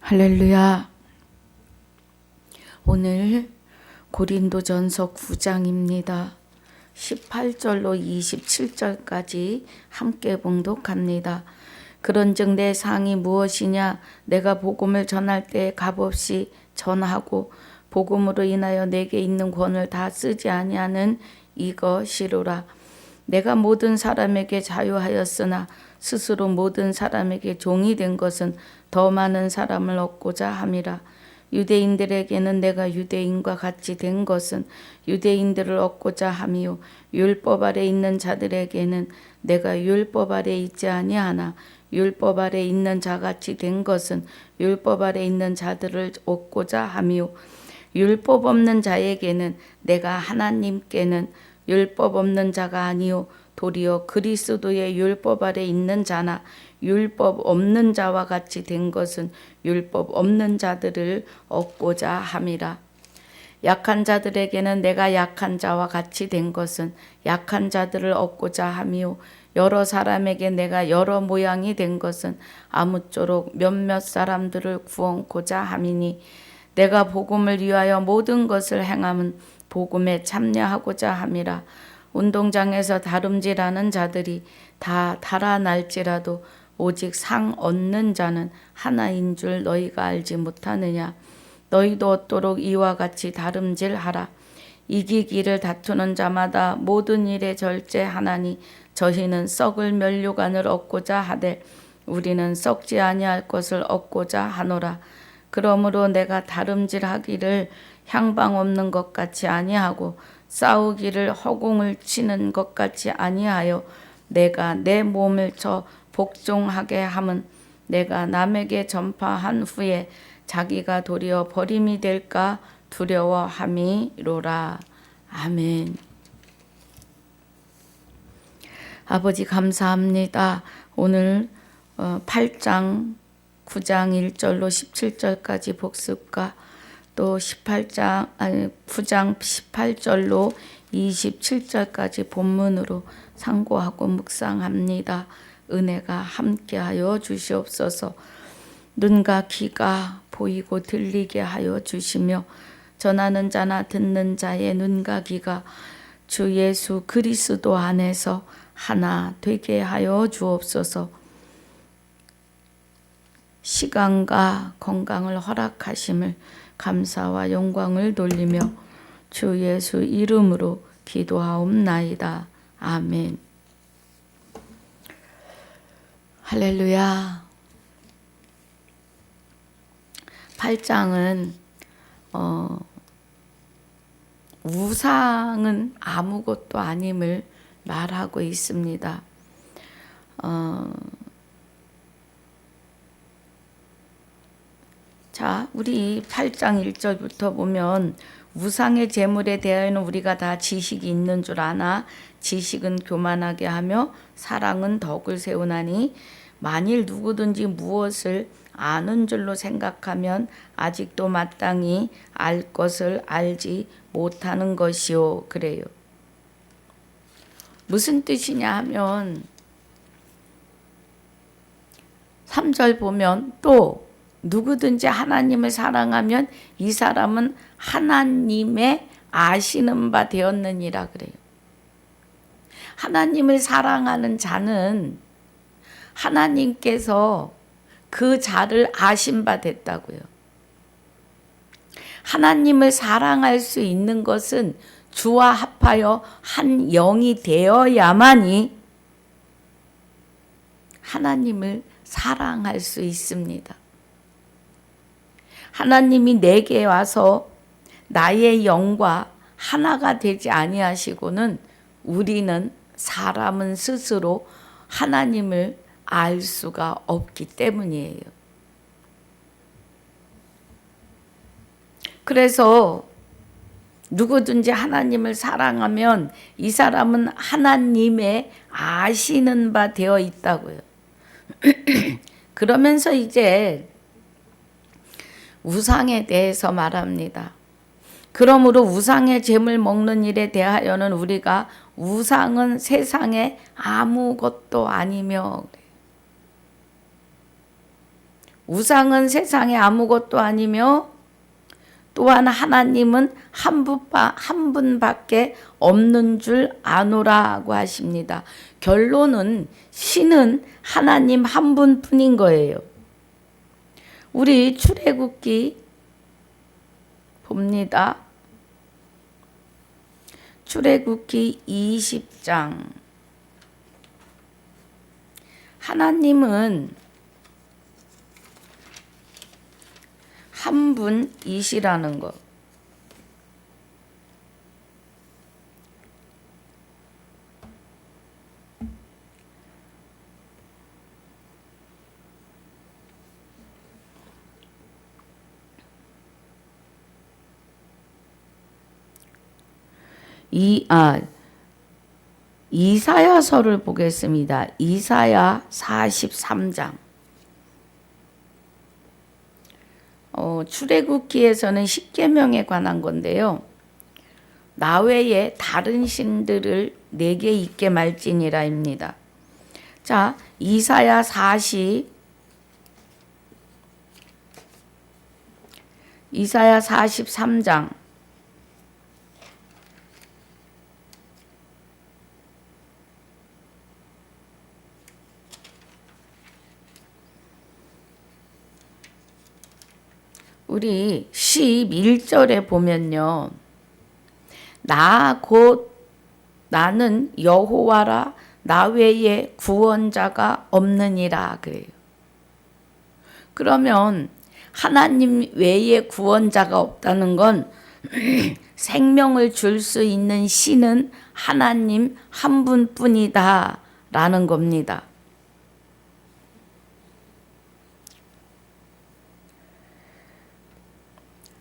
할렐루야. 오늘 고린도전서 9장입니다. 18절로 27절까지 함께 봉독합니다. 그런즉 내 상이 무엇이냐? 내가 복음을 전할 때 값없이 전하고 복음으로 인하여 내게 있는 권을 다 쓰지 아니하는 이것이로라. 내가 모든 사람에게 자유하였으나 스스로 모든 사람에게 종이 된 것은 더 많은 사람을 얻고자 함이라. 유대인들에게는 내가 유대인과 같이 된 것은 유대인들을 얻고자 함이요 율법 아래 있는 자들에게는 내가 율법 아래 있지 아니하나 율법 아래 있는 자같이 된 것은 율법 아래 있는 자들을 얻고자 함이요 율법 없는 자에게는 내가 하나님께는 율법 없는 자가 아니요 도리어 그리스도의 율법 아래 있는 자나 율법 없는 자와 같이 된 것은 율법 없는 자들을 얻고자 함이라. 약한 자들에게는 내가 약한 자와 같이 된 것은 약한 자들을 얻고자 함이요 여러 사람에게 내가 여러 모양이 된 것은 아무쪼록 몇몇 사람들을 구원코자 함이니 내가 복음을 위하여 모든 것을 행함은 복음에 참여하고자 함이라. 운동장에서 다름질하는 자들이 다 달아날지라도 오직 상 얻는 자는 하나인 줄 너희가 알지 못하느냐. 너희도 얻도록 이와 같이 다름질하라. 이기기를 다투는 자마다 모든 일에 절제하나니 저희는 썩을 면류관을 얻고자 하되 우리는 썩지 아니할 것을 얻고자 하노라. 그러므로 내가 다름질하기를 향방 없는 것 같이 아니하고 싸우기를 허공을 치는 것 같이 아니하여 내가 내 몸을 쳐 복종하게 함은 내가 남에게 전파한 후에 자기가 도리어 버림이 될까 두려워함이로라. 아멘. 아버지 감사합니다. 오늘 8장 9장 1절로 17절까지 복습과 또 9장 18절로 27절까지 본문으로 상고하고 묵상합니다. 은혜가 함께하여 주시옵소서. 눈과 귀가 보이고 들리게 하여 주시며 전하는 자나 듣는 자의 눈과 귀가 주 예수 그리스도 안에서 하나 되게 하여 주옵소서. 시간과 건강을 허락하심을 감사와 영광을 돌리며 주 예수 이름으로 기도하옵나이다. 아멘. 할렐루야. 8장은 우상은 아무것도 아님을 말하고 있습니다. 자, 우리 8장 1절부터 보면 우상의 제물에 대하여는 우리가 다 지식이 있는 줄 아나 지식은 교만하게 하며 사랑은 덕을 세우나니 만일 누구든지 무엇을 아는 줄로 생각하면 아직도 마땅히 알 것을 알지 못하는 것이요. 그래요. 무슨 뜻이냐 하면 3절 보면 또 누구든지 하나님을 사랑하면 이 사람은 하나님의 아시는 바 되었느니라 그래요. 하나님을 사랑하는 자는 하나님께서 그 자를 아신 바 됐다고요. 하나님을 사랑할 수 있는 것은 주와 합하여 한 영이 되어야만이 하나님을 사랑할 수 있습니다. 하나님이 내게 와서 나의 영과 하나가 되지 아니하시고는 우리는 사람은 스스로 하나님을 알 수가 없기 때문이에요. 그래서 누구든지 하나님을 사랑하면 이 사람은 하나님의 아시는 바 되어 있다고요. 그러면서 이제 우상에 대해서 말합니다. 그러므로 우상의 제물 먹는 일에 대하여는 우리가 우상은 세상에 아무것도 아니며 우상은 세상에 아무것도 아니며 또한 하나님은 한 분밖에 없는 줄 아노라고 하십니다. 결론은 신은 하나님 한 분뿐인 거예요. 우리 출애굽기 봅니다. 출애굽기 20장. 하나님은 한 분이시라는 것. 이사야서를 보겠습니다. 이사야 43장. 출애굽기에서는 십계명에 관한 건데요. 나 외에 다른 신들을 내게 있게 말지니라입니다. 자, 이사야 43장. 우리 11절에 보면요. 나는 여호와라, 나 외에 구원자가 없느니라 그래요. 그러면 하나님 외에 구원자가 없다는 건 생명을 줄 수 있는 신은 하나님 한 분뿐이다 라는 겁니다.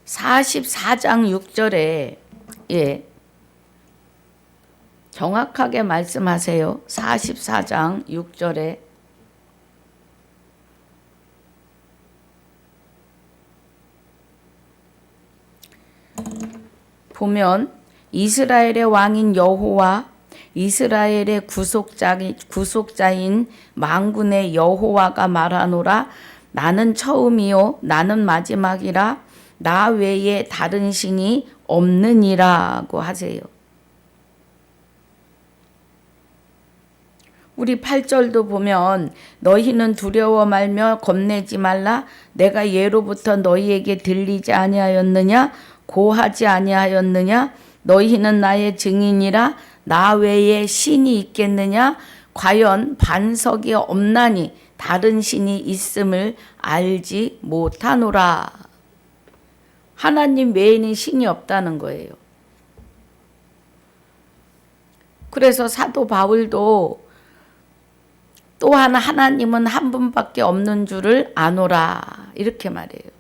44장 6절에 정확하게 말씀하세요. 44장 6절에 보면 이스라엘의 왕인 여호와, 이스라엘의 구속자인 만군의 여호와가 말하노라. 나는 처음이요 나는 마지막이라. 나 외에 다른 신이 없느니라고 하세요. 우리 8절도 보면 너희는 두려워 말며 겁내지 말라. 내가 예로부터 너희에게 들리지 아니하였느냐? 고하지 아니하였느냐? 너희는 나의 증인이라. 나 외에 신이 있겠느냐? 과연 반석이 없나니 다른 신이 있음을 알지 못하노라. 하나님 외에는 신이 없다는 거예요. 그래서 사도 바울도 또한 하나님은 한 분밖에 없는 줄을 아노라 이렇게 말해요.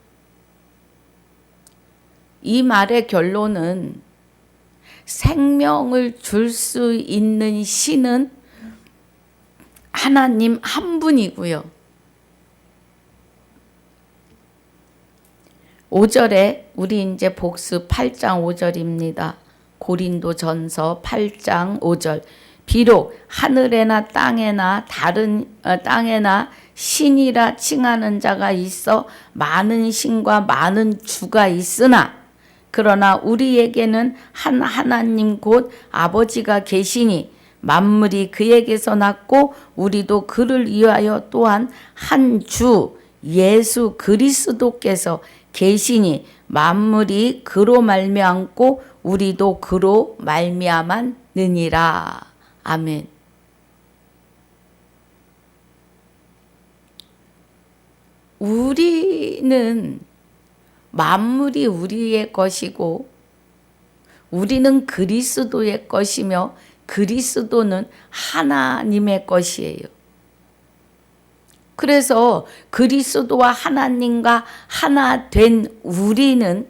이 말의 결론은 생명을 줄 수 있는 신은 하나님 한 분이고요. 5절에 우리 이제 복습 8장 5절입니다. 고린도전서 8장 5절. 비록 하늘에나 땅에나 땅에나 신이라 칭하는 자가 있어 많은 신과 많은 주가 있으나 그러나 우리에게는 한 하나님 곧 아버지가 계시니 만물이 그에게서 났고 우리도 그를 위하여 또한 한 주 예수 그리스도께서 계시니 만물이 그로 말미암고 우리도 그로 말미암았느니라. 아멘. 우리는 만물이 우리의 것이고 우리는 그리스도의 것이며 그리스도는 하나님의 것이에요. 그래서 그리스도와 하나님과 하나 된 우리는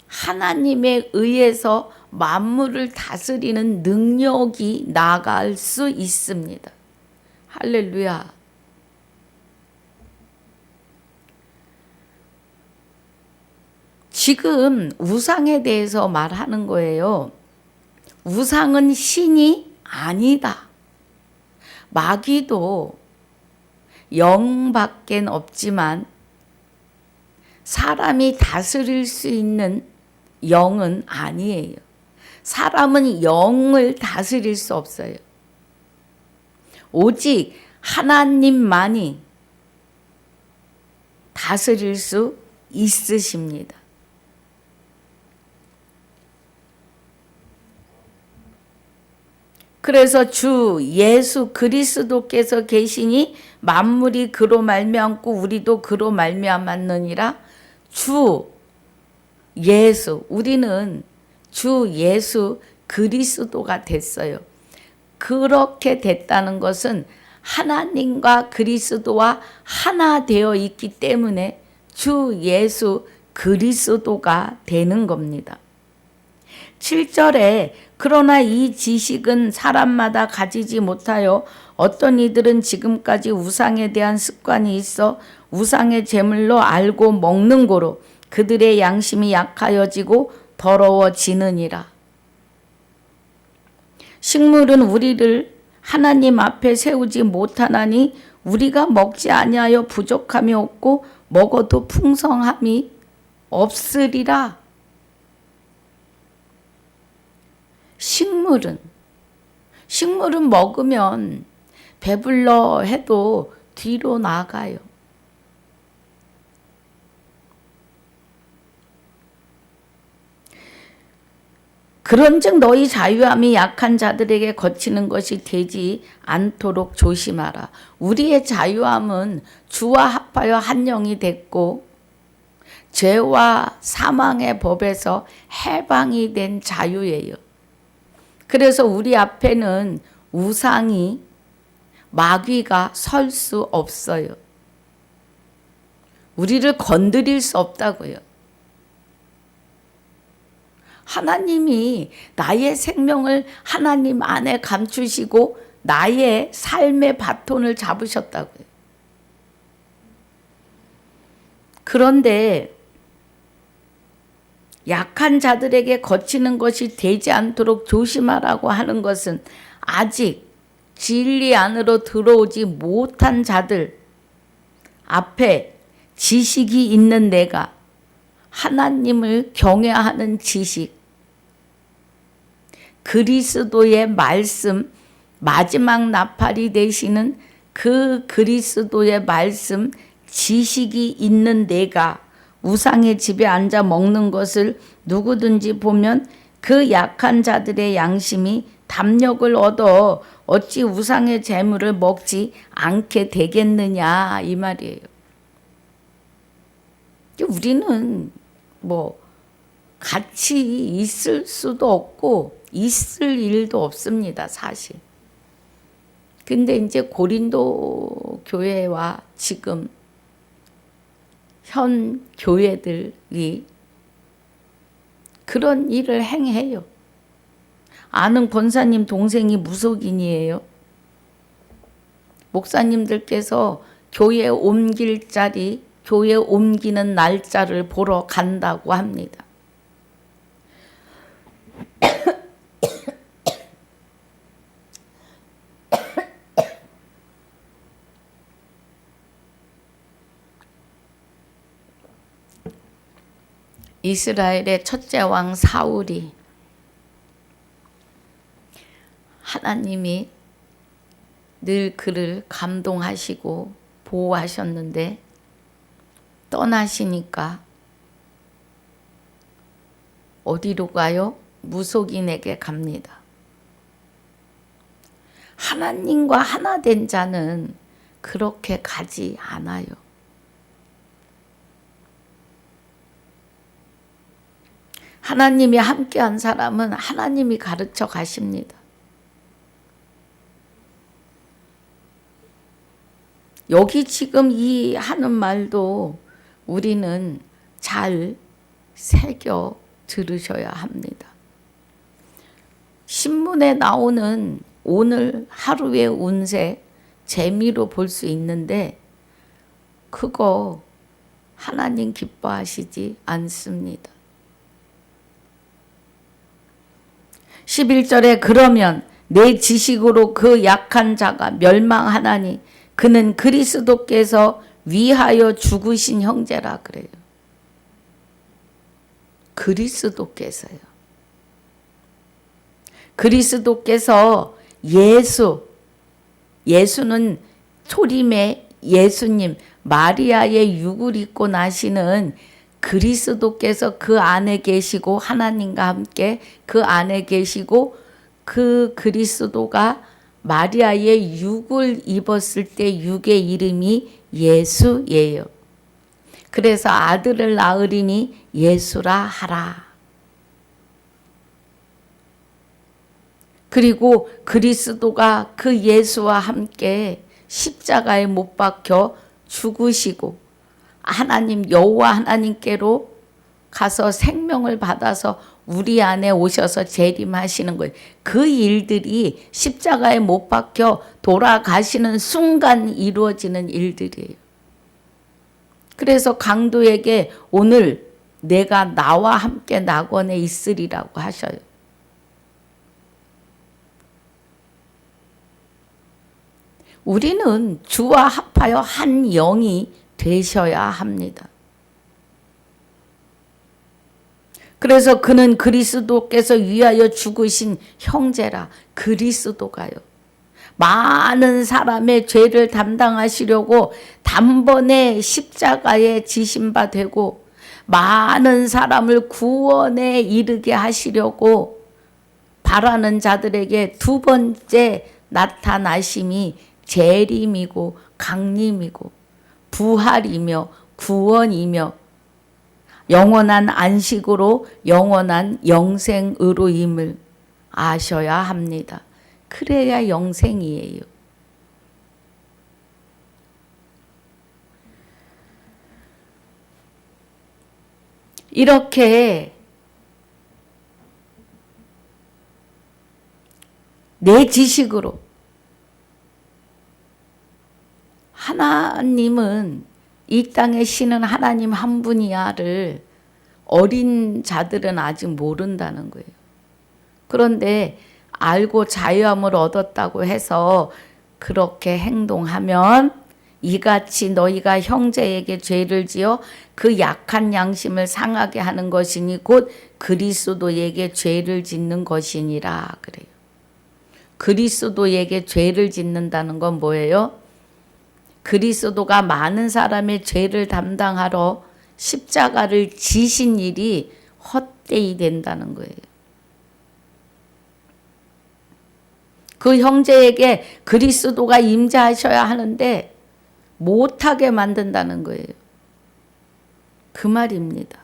하나님에 의해서 만물을 다스리는 능력이 나갈 수 있습니다. 할렐루야. 지금 우상에 대해서 말하는 거예요. 우상은 신이 아니다. 마귀도 영밖에 없지만 사람이 다스릴 수 있는 영은 아니에요. 사람은 영을 다스릴 수 없어요. 오직 하나님만이 다스릴 수 있으십니다. 그래서 주 예수 그리스도께서 계시니 만물이 그로 말미암고 우리도 그로 말미암았느니라. 주 예수, 우리는 주 예수 그리스도가 됐어요. 그렇게 됐다는 것은 하나님과 그리스도와 하나 되어 있기 때문에 주 예수 그리스도가 되는 겁니다. 7절에 그러나 이 지식은 사람마다 가지지 못하여 어떤 이들은 지금까지 우상에 대한 습관이 있어 우상의 제물로 알고 먹는 고로 그들의 양심이 약하여지고 더러워지느니라. 식물은 우리를 하나님 앞에 세우지 못하나니 우리가 먹지 아니하여 부족함이 없고 먹어도 풍성함이 없으리라. 식물은 먹으면 배불러 해도 뒤로 나가요. 그런즉 너희 자유함이 약한 자들에게 거치는 것이 되지 않도록 조심하라. 우리의 자유함은 주와 합하여 한 영이 됐고 죄와 사망의 법에서 해방이 된 자유예요. 그래서 우리 앞에는 우상이 마귀가 설 수 없어요. 우리를 건드릴 수 없다고요. 하나님이 나의 생명을 하나님 안에 감추시고 나의 삶의 바톤을 잡으셨다고요. 그런데 약한 자들에게 거치는 것이 되지 않도록 조심하라고 하는 것은 아직 진리 안으로 들어오지 못한 자들 앞에 지식이 있는 내가 하나님을 경외하는 지식, 그리스도의 말씀, 마지막 나팔이 되시는 그 그리스도의 말씀, 지식이 있는 내가 우상의 집에 앉아 먹는 것을 누구든지 보면 그 약한 자들의 양심이 담력을 얻어 어찌 우상의 재물을 먹지 않게 되겠느냐 이 말이에요. 우리는 같이 있을 수도 없고 있을 일도 없습니다, 사실. 근데 이제 고린도 교회와 지금 현 교회들이 그런 일을 행해요. 아는 권사님 동생이 무속인이에요. 목사님들께서 교회 옮길 자리, 교회 옮기는 날짜를 보러 간다고 합니다. 이스라엘의 첫째 왕 사울이 하나님이 늘 그를 감동하시고 보호하셨는데 떠나시니까 어디로 가요? 무속인에게 갑니다. 하나님과 하나 된 자는 그렇게 가지 않아요. 하나님이 함께한 사람은 하나님이 가르쳐 가십니다. 여기 지금 이 하는 말도 우리는 잘 새겨 들으셔야 합니다. 신문에 나오는 오늘 하루의 운세 재미로 볼 수 있는데 그거 하나님 기뻐하시지 않습니다. 11절에 그러면 내 지식으로 그 약한 자가 멸망하나니 그는 그리스도께서 위하여 죽으신 형제라 그래요. 그리스도께서요. 그리스도께서 예수는 초림의 예수님, 마리아의 육을 입고 나시는 그리스도께서 그 안에 계시고 하나님과 함께 그 안에 계시고 그 그리스도가 마리아의 육을 입었을 때 육의 이름이 예수예요. 그래서 아들을 낳으리니 예수라 하라. 그리고 그리스도가 그 예수와 함께 십자가에 못 박혀 죽으시고 하나님 여호와 하나님께로 가서 생명을 받아서 우리 안에 오셔서 재림하시는 거예요. 그 일들이 십자가에 못 박혀 돌아가시는 순간 이루어지는 일들이에요. 그래서 강도에게 오늘 내가 나와 함께 낙원에 있으리라고 하셔요. 우리는 주와 합하여 한 영이 되셔야 합니다. 그래서 그는 그리스도께서 위하여 죽으신 형제라. 그리스도가요. 많은 사람의 죄를 담당하시려고 단번에 십자가에 지신 바 되고 많은 사람을 구원에 이르게 하시려고 바라는 자들에게 두 번째 나타나심이 재림이고 강림이고 부활이며 구원이며 영원한 안식으로 영원한 영생으로임을 아셔야 합니다. 그래야 영생이에요. 이렇게 내 지식으로 하나님은 이 땅에 신은 하나님 한 분이야를 어린 자들은 아직 모른다는 거예요. 그런데 알고 자유함을 얻었다고 해서 그렇게 행동하면 이같이 너희가 형제에게 죄를 지어 그 약한 양심을 상하게 하는 것이니 곧 그리스도에게 죄를 짓는 것이니라 그래요. 그리스도에게 죄를 짓는다는 건 뭐예요? 그리스도가 많은 사람의 죄를 담당하러 십자가를 지신 일이 헛되이 된다는 거예요. 그 형제에게 그리스도가 임재하셔야 하는데 못하게 만든다는 거예요. 그 말입니다.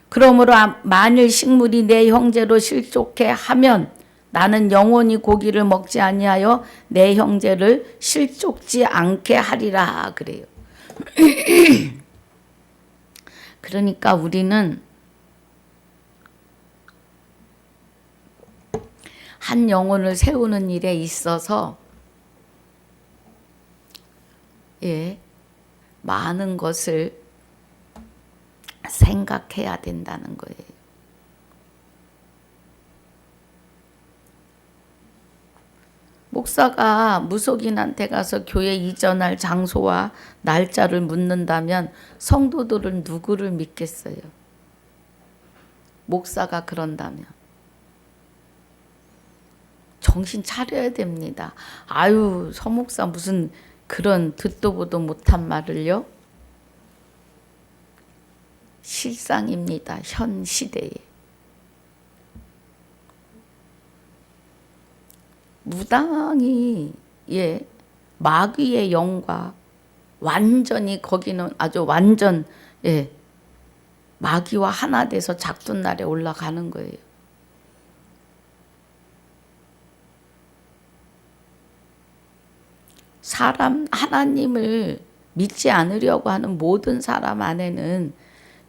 그러므로 만일 식물이 내 형제로 실족해 하면 나는 영원히 고기를 먹지 아니하여 내 형제를 실족지 않게 하리라 그래요. 그러니까 우리는 한 영혼을 세우는 일에 있어서 많은 것을 생각해야 된다는 거예요. 목사가 무속인한테 가서 교회 이전할 장소와 날짜를 묻는다면 성도들은 누구를 믿겠어요? 목사가 그런다면. 정신 차려야 됩니다. 아유, 서목사 무슨 그런 듣도 보도 못한 말을요? 실상입니다. 현 시대에. 무당이 마귀의 영과 완전히 거기는 아주 완전 마귀와 하나 돼서 작둔 날에 올라가는 거예요. 하나님을 믿지 않으려고 하는 모든 사람 안에는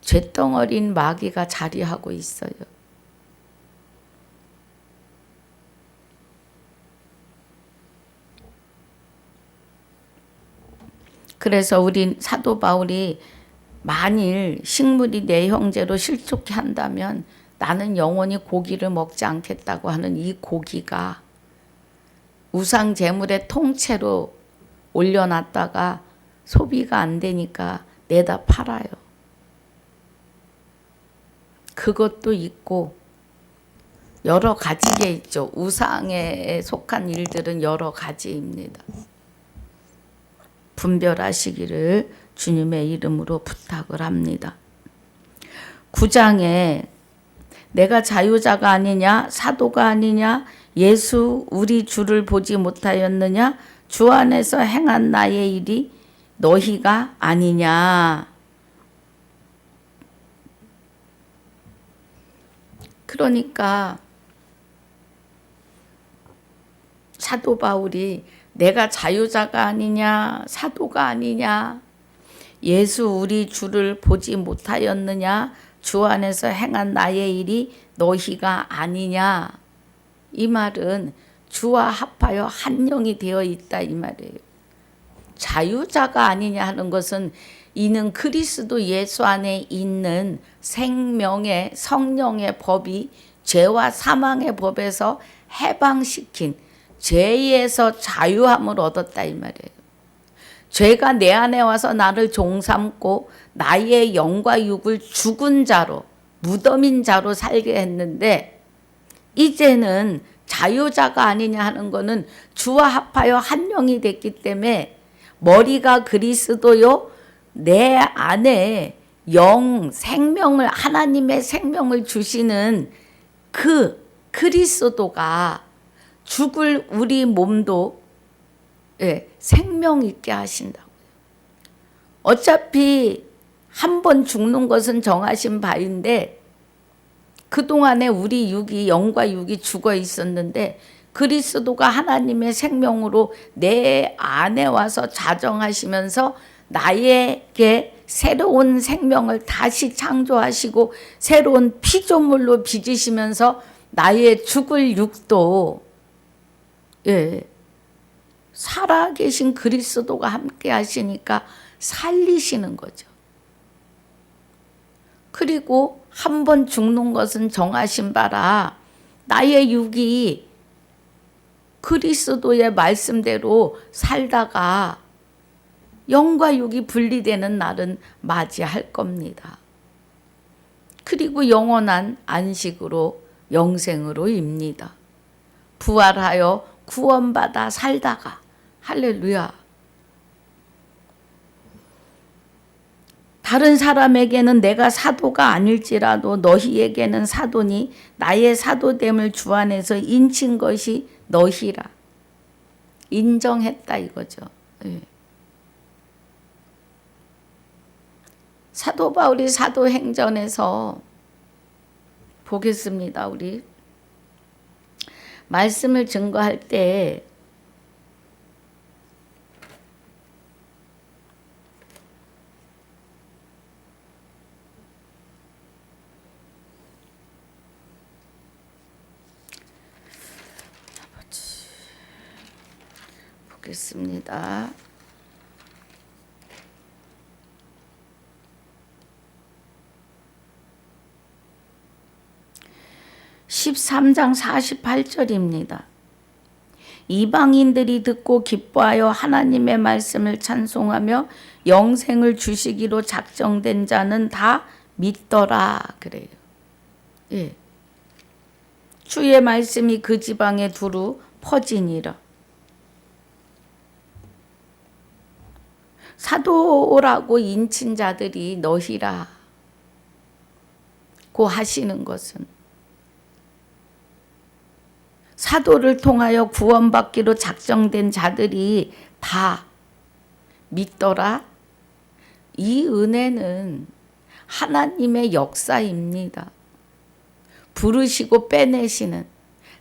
쇳덩어린 마귀가 자리하고 있어요. 그래서 우리 사도 바울이 만일 식물이 내 형제로 실족해 한다면 나는 영원히 고기를 먹지 않겠다고 하는 이 고기가 우상 제물의 통째로 올려놨다가 소비가 안 되니까 내다 팔아요. 그것도 있고 여러 가지가 있죠. 우상에 속한 일들은 여러 가지입니다. 분별하시기를 주님의 이름으로 부탁을 합니다. 9장에 내가 자유자가 아니냐, 사도가 아니냐, 예수 우리 주를 보지 못하였느냐, 주 안에서 행한 나의 일이 너희가 아니냐. 그러니까 사도 바울이 내가 자유자가 아니냐, 사도가 아니냐, 예수 우리 주를 보지 못하였느냐, 주 안에서 행한 나의 일이 너희가 아니냐. 이 말은 주와 합하여 한 영이 되어 있다 이 말이에요. 자유자가 아니냐 하는 것은 이는 그리스도 예수 안에 있는 생명의 성령의 법이 죄와 사망의 법에서 해방시킨 죄에서 자유함을 얻었다 이 말이에요. 죄가 내 안에 와서 나를 종삼고 나의 영과 육을 죽은 자로 무덤인 자로 살게 했는데 이제는 자유자가 아니냐 하는 것은 주와 합하여 한 영이 됐기 때문에 머리가 그리스도요 내 안에 영 생명을 하나님의 생명을 주시는 그 그리스도가 죽을 우리 몸도 생명 있게 하신다고요. 어차피 한 번 죽는 것은 정하신 바인데 그동안에 우리 육이 영과 육이 죽어 있었는데 그리스도가 하나님의 생명으로 내 안에 와서 자정하시면서 나에게 새로운 생명을 다시 창조하시고 새로운 피조물로 빚으시면서 나의 죽을 육도 살아계신 그리스도가 함께 하시니까 살리시는 거죠. 그리고 한 번 죽는 것은 정하신 바라 나의 육이 그리스도의 말씀대로 살다가 영과 육이 분리되는 날은 맞이할 겁니다. 그리고 영원한 안식으로 영생으로입니다. 부활하여 구원받아 살다가 할렐루야. 다른 사람에게는 내가 사도가 아닐지라도 너희에게는 사도니 나의 사도됨을 주 안에서 인친 것이 너희라. 인정했다 이거죠. 사도 바울이 사도행전에서 보겠습니다. 우리 말씀을 증거할 때 보겠습니다. 13장 48절입니다. 이방인들이 듣고 기뻐하여 하나님의 말씀을 찬송하며 영생을 주시기로 작정된 자는 다 믿더라 그래요. 주의 말씀이 그 지방에 두루 퍼지니라. 사도라고 인친 자들이 너희라 고 하시는 것은 사도를 통하여 구원받기로 작정된 자들이 다 믿더라. 이 은혜는 하나님의 역사입니다. 부르시고 빼내시는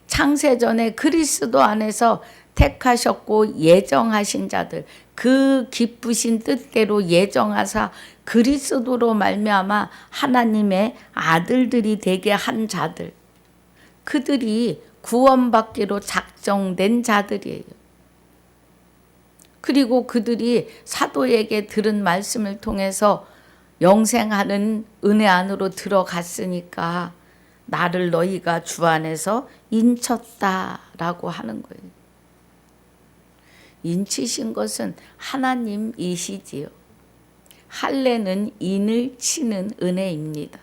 창세전에 그리스도 안에서 택하셨고 예정하신 자들, 그 기쁘신 뜻대로 예정하사 그리스도로 말미암아 하나님의 아들들이 되게 한 자들, 그들이 구원받기로 작정된 자들이에요. 그리고 그들이 사도에게 들은 말씀을 통해서 영생하는 은혜 안으로 들어갔으니까 나를 너희가 주 안에서 인쳤다라고 하는 거예요. 인치신 것은 하나님이시지요. 할례는 인을 치는 은혜입니다.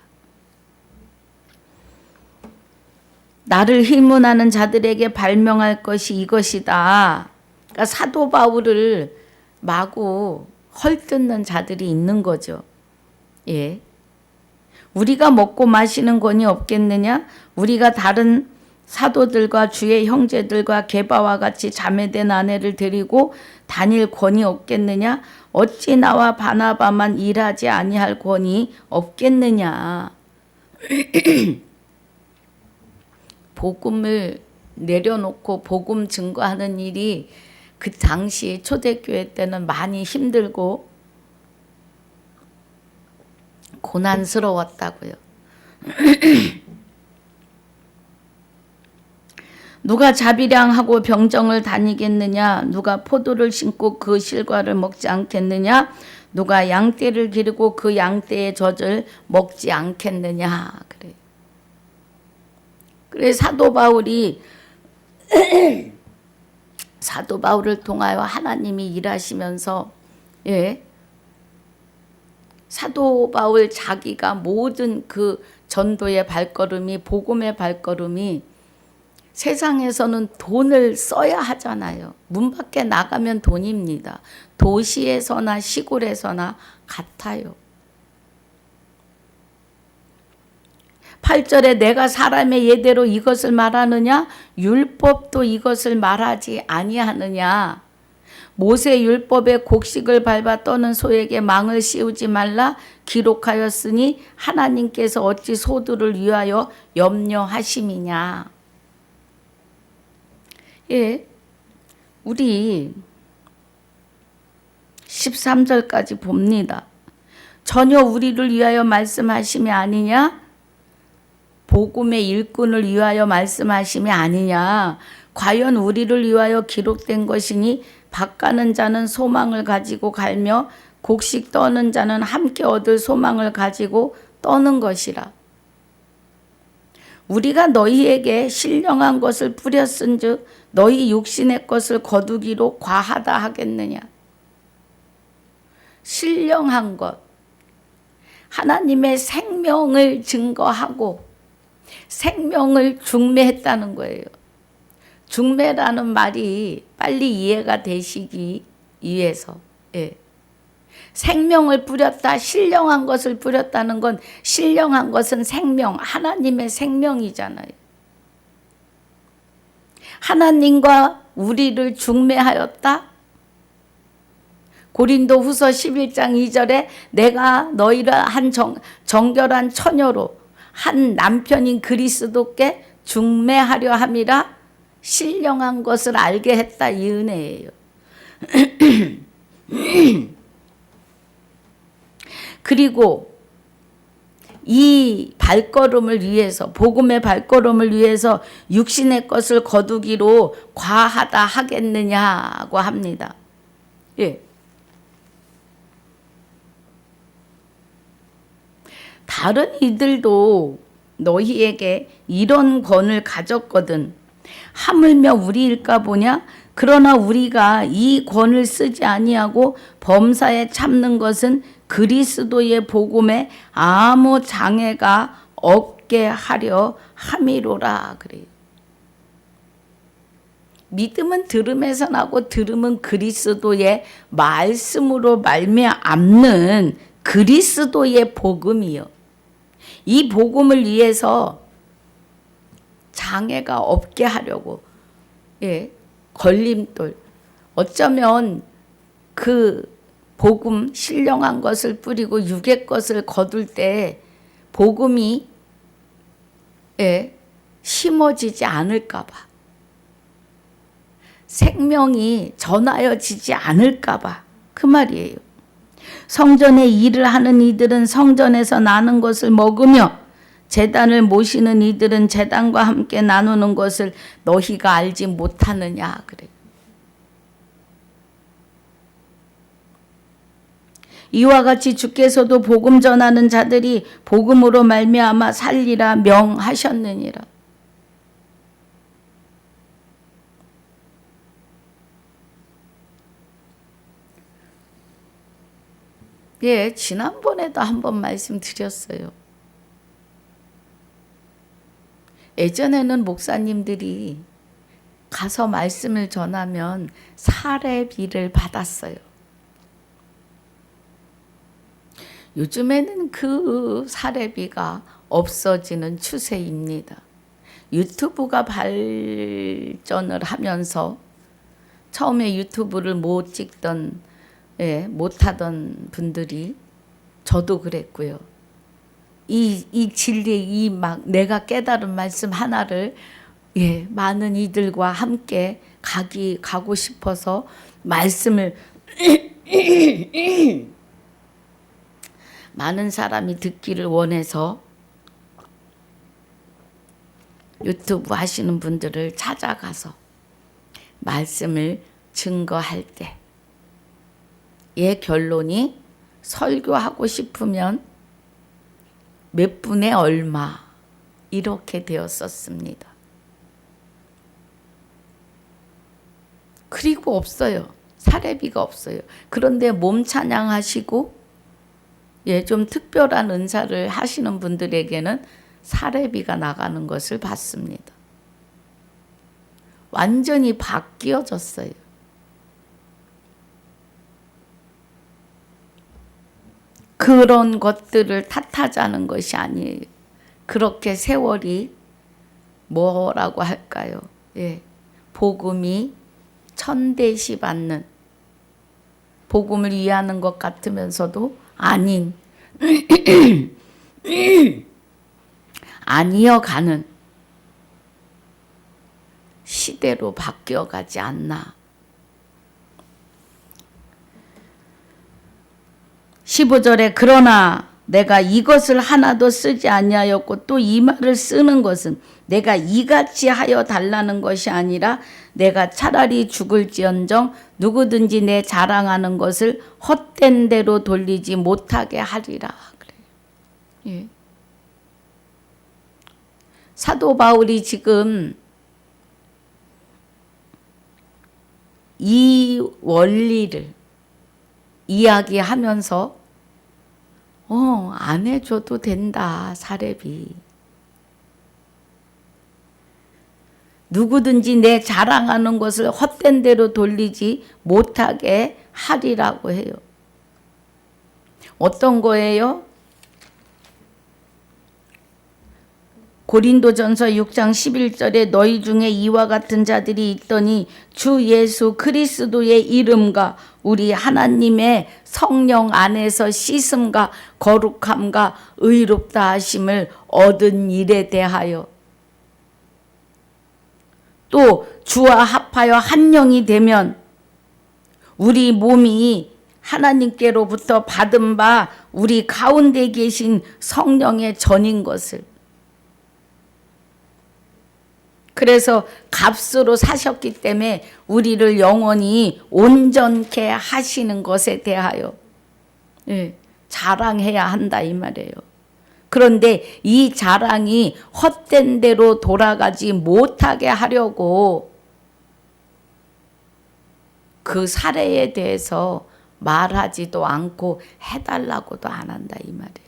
나를 희문하는 자들에게 발명할 것이 이것이다. 그러니까 사도 바울을 마구 헐뜯는 자들이 있는 거죠. 예. 우리가 먹고 마시는 권이 없겠느냐? 우리가 다른 사도들과 주의 형제들과 게바와 같이 자매된 아내를 데리고 다닐 권이 없겠느냐? 어찌 나와 바나바만 일하지 아니할 권이 없겠느냐? 복음을 내려놓고 복음 증거하는 일이 그 당시 초대교회 때는 많이 힘들고 고난스러웠다고요. 누가 자비량하고 병정을 다니겠느냐? 누가 포도를 심고 그 실과를 먹지 않겠느냐? 누가 양떼를 기르고 그 양떼의 젖을 먹지 않겠느냐? 그래 사도 바울이 사도 바울을 통하여 하나님이 일하시면서 사도 바울 자기가 모든 그 전도의 발걸음이 복음의 발걸음이 세상에서는 돈을 써야 하잖아요. 문 밖에 나가면 돈입니다. 도시에서나 시골에서나 같아요. 8절에 내가 사람의 예대로 이것을 말하느냐? 율법도 이것을 말하지 아니하느냐? 모세 율법의 곡식을 밟아 떠는 소에게 망을 씌우지 말라 기록하였으니 하나님께서 어찌 소들을 위하여 염려하심이냐? 예, 우리 13절까지 봅니다. 전혀 우리를 위하여 말씀하심이 아니냐? 복음의 일꾼을 위하여 말씀하심이 아니냐? 과연 우리를 위하여 기록된 것이니 밭가는 자는 소망을 가지고 갈며 곡식 떠는 자는 함께 얻을 소망을 가지고 떠는 것이라. 우리가 너희에게 신령한 것을 뿌렸은즉 너희 육신의 것을 거두기로 과하다 하겠느냐? 신령한 것, 하나님의 생명을 증거하고 생명을 중매했다는 거예요. 중매라는 말이 빨리 이해가 되시기 위해서 생명을 뿌렸다, 신령한 것을 뿌렸다는 건 신령한 것은 생명, 하나님의 생명이잖아요. 하나님과 우리를 중매하였다. 고린도 후서 11장 2절에 내가 너희를 한 정결한 처녀로 한 남편인 그리스도께 중매하려 함이라 신령한 것을 알게 했다 이 은혜예요. 그리고 이 발걸음을 위해서 복음의 발걸음을 위해서 육신의 것을 거두기로 과하다 하겠느냐고 합니다. 예. 다른 이들도 너희에게 이런 권을 가졌거든. 하물며 우리일까 보냐? 그러나 우리가 이 권을 쓰지 아니하고 범사에 참는 것은 그리스도의 복음에 아무 장애가 없게 하려 함이로라 그래요. 믿음은 들음에서 나고 들음은 그리스도의 말씀으로 말미암는 그리스도의 복음이요. 이 복음을 위해서 장애가 없게 하려고 걸림돌. 어쩌면 그 복음 신령한 것을 뿌리고 육의 것을 거둘 때 복음이 심어지지 않을까 봐. 생명이 전하여지지 않을까 봐. 그 말이에요. 성전에 일을 하는 이들은 성전에서 나는 것을 먹으며 제단을 모시는 이들은 제단과 함께 나누는 것을 너희가 알지 못하느냐 그래. 이와 같이 주께서도 복음 전하는 자들이 복음으로 말미암아 살리라 명하셨느니라. 예, 지난번에도 한번 말씀드렸어요. 예전에는 목사님들이 가서 말씀을 전하면 사례비를 받았어요. 요즘에는 그 사례비가 없어지는 추세입니다. 유튜브가 발전을 하면서 처음에 유튜브를 못 찍던, 못 하던 분들이 저도 그랬고요. 이 진리, 막 내가 깨달은 말씀 하나를 많은 이들과 함께 가고 싶어서 말씀을 많은 사람이 듣기를 원해서 유튜브 하시는 분들을 찾아가서 말씀을 증거할 때 결론이 설교하고 싶으면 몇 분에 얼마 이렇게 되었었습니다. 그리고 없어요. 사례비가 없어요. 그런데 몸 찬양하시고 좀 특별한 은사를 하시는 분들에게는 사례비가 나가는 것을 봤습니다. 완전히 바뀌어졌어요. 그런 것들을 탓하자는 것이 아니에요. 그렇게 세월이 뭐라고 할까요? 복음이 천대시 받는, 복음을 위하는 것 같으면서도 아닌 아니어가는 시대로 바뀌어가지 않나. 15절에 그러나 내가 이것을 하나도 쓰지 아니하였고 또 이 말을 쓰는 것은 내가 이같이 하여 달라는 것이 아니라 내가 차라리 죽을지언정 누구든지 내 자랑하는 것을 헛된 대로 돌리지 못하게 하리라. 그래요. 사도 바울이 지금 이 원리를 이야기하면서 안 해줘도 된다, 사례비. 누구든지 내 자랑하는 것을 헛된 대로 돌리지 못하게 하리라고 해요. 어떤 거예요? 고린도전서 6장 11절에 너희 중에 이와 같은 자들이 있더니 주 예수 그리스도의 이름과 우리 하나님의 성령 안에서 씻음과 거룩함과 의롭다 하심을 얻은 일에 대하여 또 주와 합하여 한 영이 되면 우리 몸이 하나님께로부터 받은 바 우리 가운데 계신 성령의 전인 것을, 그래서 값으로 사셨기 때문에 우리를 영원히 온전케 하시는 것에 대하여 자랑해야 한다 이 말이에요. 그런데 이 자랑이 헛된 대로 돌아가지 못하게 하려고 그 사례에 대해서 말하지도 않고 해달라고도 안 한다 이 말이에요.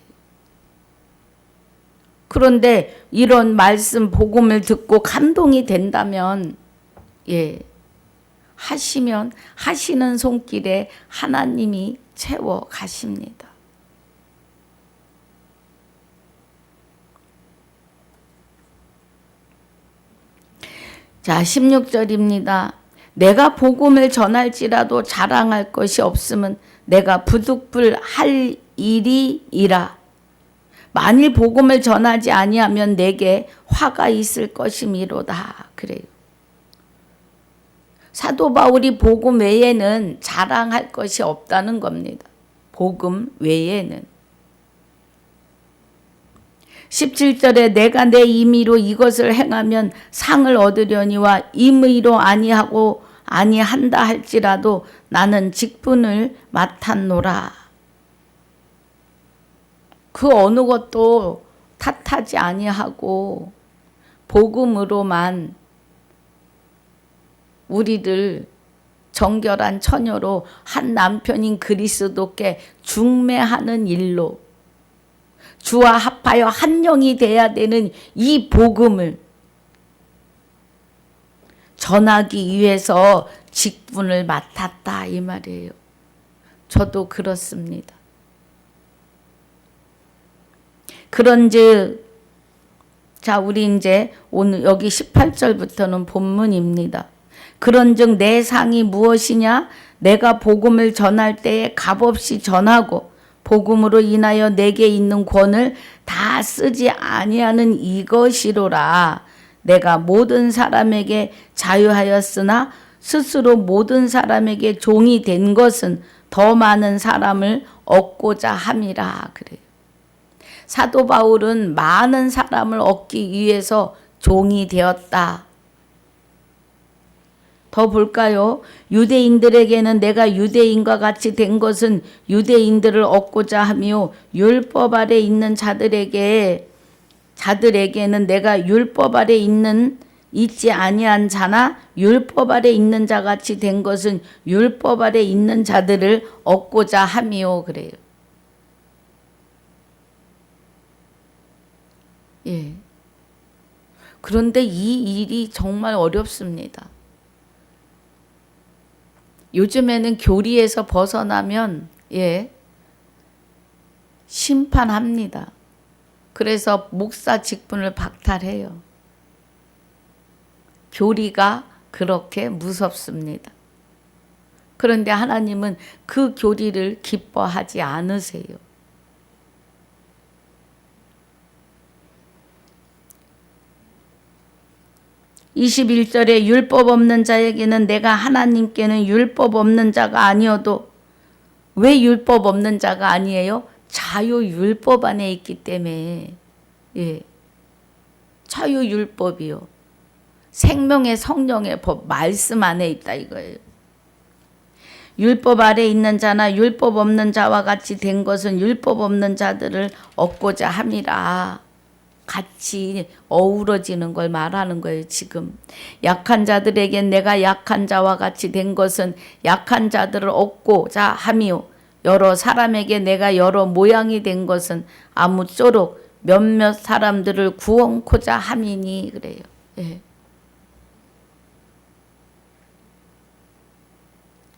그런데 이런 말씀 복음을 듣고 감동이 된다면 하시면 하시는 손길에 하나님이 채워 가십니다. 자, 16절입니다. 내가 복음을 전할지라도 자랑할 것이 없으면 내가 부득불 할 일이니라. 만일 복음을 전하지 아니하면 내게 화가 있을 것이미로다. 그래요. 사도 바울이 복음 외에는 자랑할 것이 없다는 겁니다. 복음 외에는. 17절에 내가 내 임의로 이것을 행하면 상을 얻으려니와 임의로 아니한다 할지라도 나는 직분을 맡았노라. 그 어느 것도 탓하지 아니하고 복음으로만 우리를 정결한 처녀로 한 남편인 그리스도께 중매하는 일로 주와 합하여 한 영이 돼야 되는 이 복음을 전하기 위해서 직분을 맡았다 이 말이에요. 저도 그렇습니다. 그런즉 자 우리 이제 오늘 여기 18절부터는 본문입니다. 그런즉 내 상이 무엇이냐? 내가 복음을 전할 때에 값없이 전하고 복음으로 인하여 내게 있는 권을 다 쓰지 아니하는 이것이로라. 내가 모든 사람에게 자유하였으나 스스로 모든 사람에게 종이 된 것은 더 많은 사람을 얻고자 함이라 그래요. 사도 바울은 많은 사람을 얻기 위해서 종이 되었다. 더 볼까요? 유대인들에게는 내가 유대인과 같이 된 것은 유대인들을 얻고자 하며 율법 아래 있는 자들에게는 내가 율법 아래 있지 아니한 자나 율법 아래 있는 자 같이 된 것은 율법 아래 있는 자들을 얻고자 하며 그래요. 예. 그런데 이 일이 정말 어렵습니다. 요즘에는 교리에서 벗어나면 심판합니다. 그래서 목사 직분을 박탈해요. 교리가 그렇게 무섭습니다. 그런데 하나님은 그 교리를 기뻐하지 않으세요. 21절에 율법 없는 자에게는 내가 하나님께는 율법 없는 자가 아니어도 왜 율법 없는 자가 아니에요? 자유율법 안에 있기 때문에 자유율법이요. 생명의 성령의 법 말씀 안에 있다 이거예요. 율법 아래 있는 자나 율법 없는 자와 같이 된 것은 율법 없는 자들을 얻고자 함이라. 같이 어우러지는 걸 말하는 거예요. 지금 약한 자들에겐 내가 약한 자와 같이 된 것은 약한 자들을 얻고자 함이요 여러 사람에게 내가 여러 모양이 된 것은 아무쪼록 몇몇 사람들을 구원코자 함이니 그래요.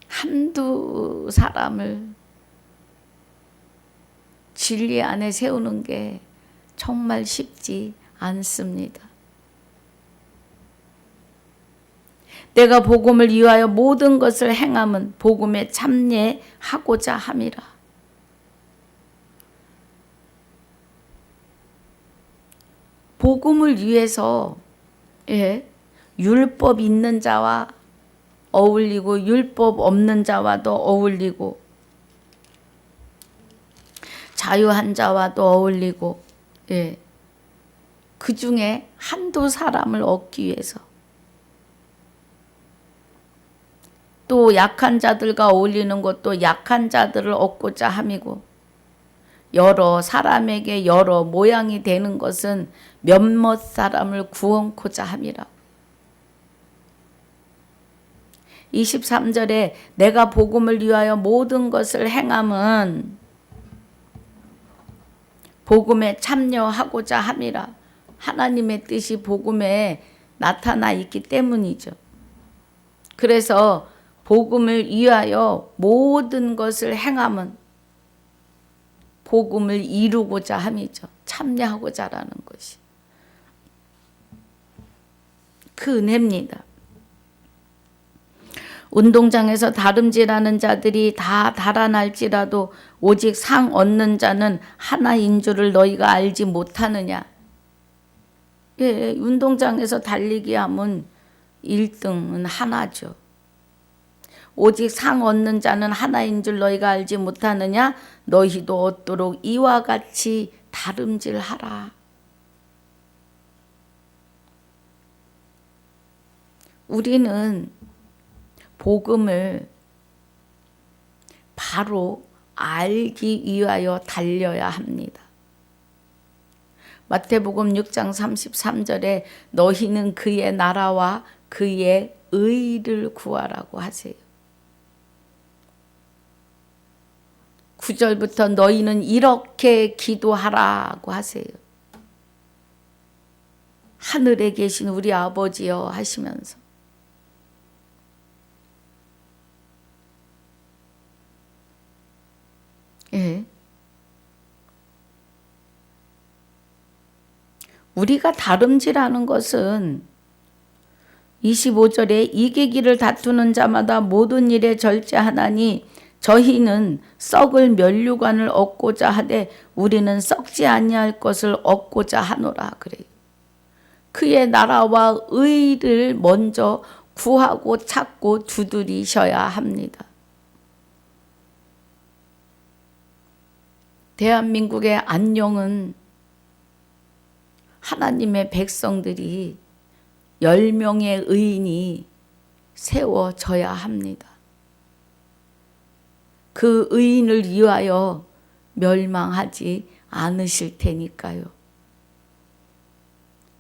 한두 사람을 진리 안에 세우는 게 정말 쉽지 않습니다. 내가 복음을 위하여 모든 것을 행함은 복음에 참여하고자 함이라. 복음을 위해서 율법 있는 자와 어울리고 율법 없는 자와도 어울리고 자유한 자와도 어울리고 그 중에 한두 사람을 얻기 위해서 또 약한 자들과 어울리는 것도 약한 자들을 얻고자 함이고 여러 사람에게 여러 모양이 되는 것은 몇몇 사람을 구원코자 함이라. 23절에 내가 복음을 위하여 모든 것을 행함은 복음에 참여하고자 함이라. 하나님의 뜻이 복음에 나타나 있기 때문이죠. 그래서 복음을 위하여 모든 것을 행함은 복음을 이루고자 함이죠. 참여하고자라는 것이. 그 은혜입니다. 운동장에서 다름질하는 자들이 다 달아날지라도 오직 상 얻는 자는 하나인 줄을 너희가 알지 못하느냐. 운동장에서 달리기 하면 1등은 하나죠. 오직 상 얻는 자는 하나인 줄 너희가 알지 못하느냐. 너희도 얻도록 이와 같이 다름질하라. 우리는 복음을 바로 알기 위하여 달려야 합니다. 마태복음 6장 33절에 너희는 그의 나라와 그의 의를 구하라고 하세요. 9절부터 너희는 이렇게 기도하라고 하세요. 하늘에 계신 우리 아버지여 하시면서 예. 우리가 다름질하는 것은 25절에 이기기를 다투는 자마다 모든 일에 절제하나니 저희는 썩을 면류관을 얻고자 하되 우리는 썩지 아니할 것을 얻고자 하노라 그래요. 그의 나라와 의를 먼저 구하고 찾고 두드리셔야 합니다. 대한민국의 안녕은 하나님의 백성들이 10명의 의인이 세워져야 합니다. 그 의인을 위하여 멸망하지 않으실 테니까요.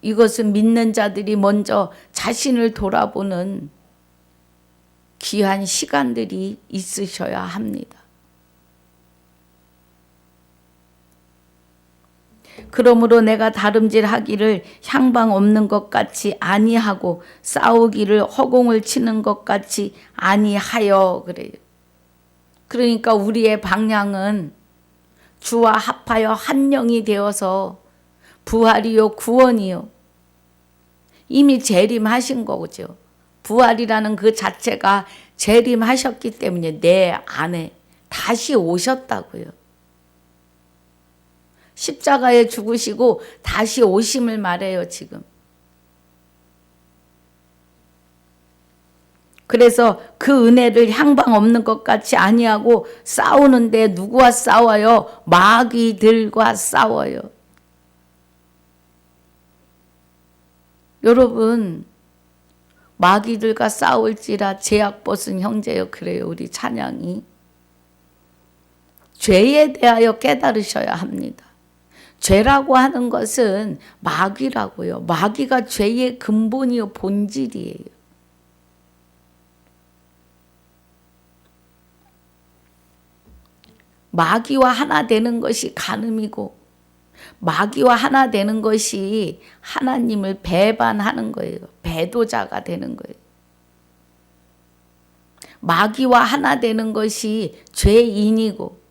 이것은 믿는 자들이 먼저 자신을 돌아보는 귀한 시간들이 있으셔야 합니다. 그러므로 내가 다름질하기를 향방 없는 것 같이 아니하고 싸우기를 허공을 치는 것 같이 아니하여 그래요. 그러니까 우리의 방향은 주와 합하여 한 영이 되어서 부활이요 구원이요 이미 재림하신 거죠. 부활이라는 그 자체가 재림하셨기 때문에 내 안에 다시 오셨다고요. 십자가에 죽으시고 다시 오심을 말해요 지금. 그래서 그 은혜를 향방 없는 것 같이 아니하고 싸우는데 누구와 싸워요? 마귀들과 싸워요. 여러분 마귀들과 싸울지라 제약 벗은 형제여 그래요 우리 찬양이. 죄에 대하여 깨달으셔야 합니다. 죄라고 하는 것은 마귀라고요. 마귀가 죄의 근본이요 본질이에요. 마귀와 하나 되는 것이 간음이고 마귀와 하나 되는 것이 하나님을 배반하는 거예요. 배도자가 되는 거예요. 마귀와 하나 되는 것이 죄인이고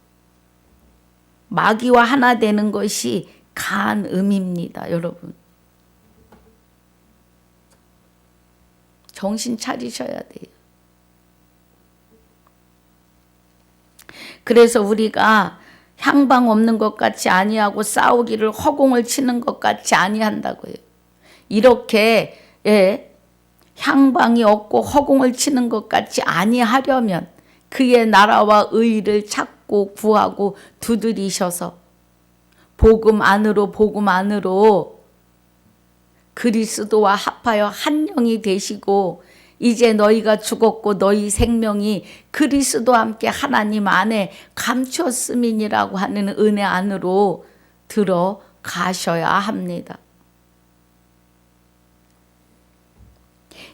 마귀와 하나 되는 것이 간음입니다. 여러분. 정신 차리셔야 돼요. 그래서 우리가 향방 없는 것 같이 아니하고 싸우기를 허공을 치는 것 같이 아니한다고요. 이렇게 향방이 없고 허공을 치는 것 같이 아니하려면 그의 나라와 의를 찾고 구하고 두드리셔서 복음 안으로 그리스도와 합하여 한 영이 되시고 이제 너희가 죽었고 너희 생명이 그리스도와 함께 하나님 안에 감추었음이니라고 하는 은혜 안으로 들어가셔야 합니다.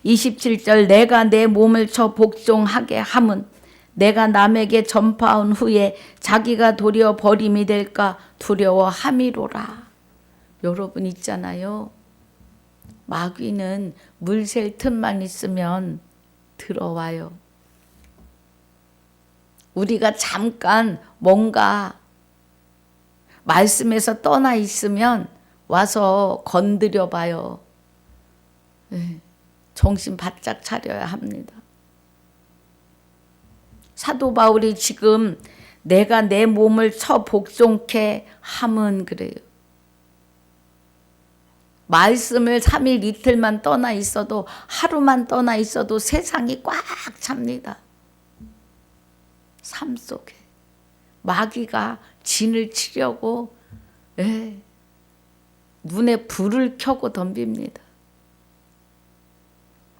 27절 내가 내 몸을 쳐 복종하게 함은 내가 남에게 전파한 후에 자기가 도리어 버림이 될까 두려워함이로라. 여러분 있잖아요. 마귀는 물 셀 틈만 있으면 들어와요. 우리가 잠깐 뭔가 말씀에서 떠나 있으면 와서 건드려 봐요. 정신 바짝 차려야 합니다. 사도 바울이 지금 내가 내 몸을 쳐 복종케 함은 그래요. 말씀을 3일 이틀만 떠나 있어도 하루만 떠나 있어도 세상이 꽉 찹니다. 삶 속에 마귀가 진을 치려고 눈에 불을 켜고 덤빕니다.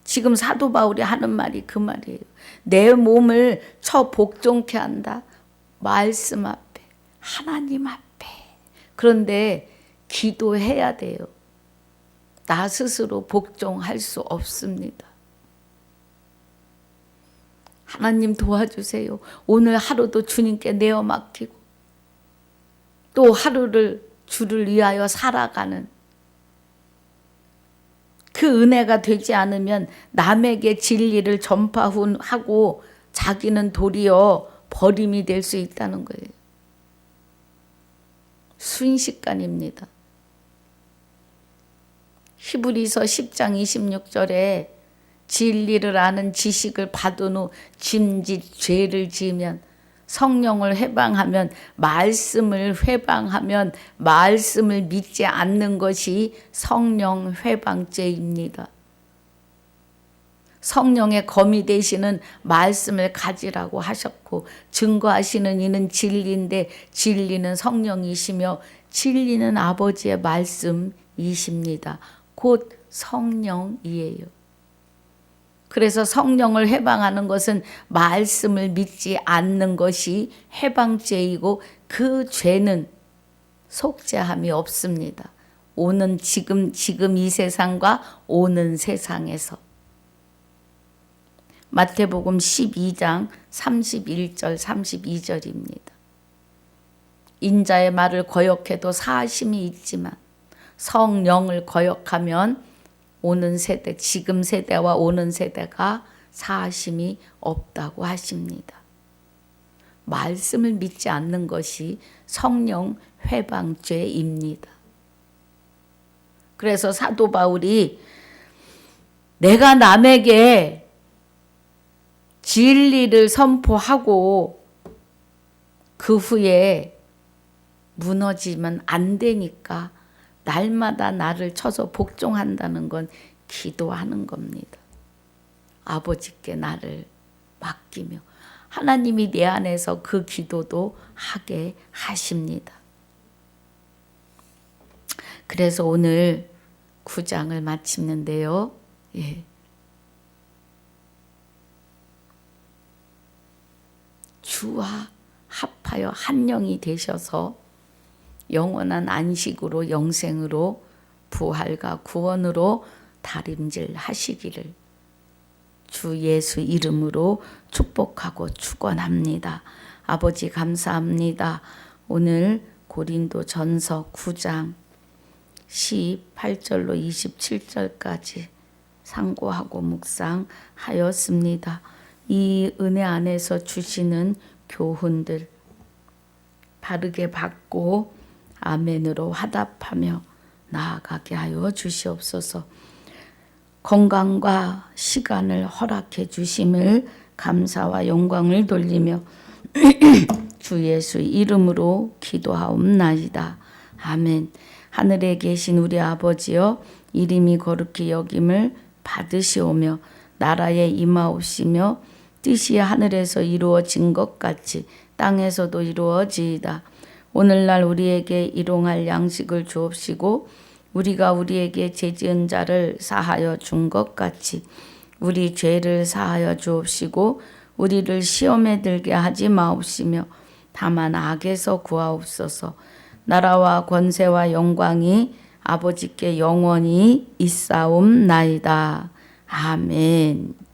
지금 사도 바울이 하는 말이 그 말이에요. 내 몸을 쳐 복종케 한다. 말씀 앞에, 하나님 앞에. 그런데 기도해야 돼요. 나 스스로 복종할 수 없습니다. 하나님 도와주세요. 오늘 하루도 주님께 내어 맡기고 또 하루를 주를 위하여 살아가는 그 은혜가 되지 않으면 남에게 진리를 전파하고 자기는 도리어 버림이 될 수 있다는 거예요. 순식간입니다. 히브리서 10장 26절에 진리를 아는 지식을 받은 후 짐짓 죄를 지으면 성령을 회방하면 말씀을 회방하면 말씀을 믿지 않는 것이 성령 회방죄입니다. 성령의 검이 되시는 말씀을 가지라고 하셨고 증거하시는 이는 진리인데 진리는 성령이시며 진리는 아버지의 말씀이십니다. 곧 성령이에요. 그래서 성령을 해방하는 것은 말씀을 믿지 않는 것이 해방죄이고 그 죄는 속죄함이 없습니다. 오는 지금 이 세상과 오는 세상에서. 마태복음 12장 31절 32절입니다. 인자의 말을 거역해도 사심이 있지만 성령을 거역하면 오는 세대, 지금 세대와 오는 세대가 사심이 없다고 하십니다. 말씀을 믿지 않는 것이 성령 회방죄입니다. 그래서 사도 바울이 내가 남에게 진리를 선포하고 그 후에 무너지면 안 되니까 날마다 나를 쳐서 복종한다는 건 기도하는 겁니다. 아버지께 나를 맡기며 하나님이 내 안에서 그 기도도 하게 하십니다. 그래서 오늘 9장을 마치는데요. 주와 합하여 한 영이 되셔서 영원한 안식으로 영생으로 부활과 구원으로 다림질 하시기를 주 예수 이름으로 축복하고 축원합니다. 아버지 감사합니다. 오늘 고린도전서 9장 18절로 27절까지 상고하고 묵상하였습니다. 이 은혜 안에서 주시는 교훈들 바르게 받고 아멘으로 화답하며 나아가게 하여 주시옵소서. 건강과 시간을 허락해 주심을 감사와 영광을 돌리며 주 예수 이름으로 기도하옵나이다. 아멘. 하늘에 계신 우리 아버지여 이름이 거룩히 여김을 받으시오며 나라에 임하옵시며 뜻이 하늘에서 이루어진 것 같이 땅에서도 이루어지이다. 오늘날 우리에게 일용할 양식을 주옵시고 우리가 우리에게 죄지은 자를 사하여 준 것 같이 우리 죄를 사하여 주옵시고 우리를 시험에 들게 하지 마옵시며 다만 악에서 구하옵소서. 나라와 권세와 영광이 아버지께 영원히 있사옵나이다. 아멘.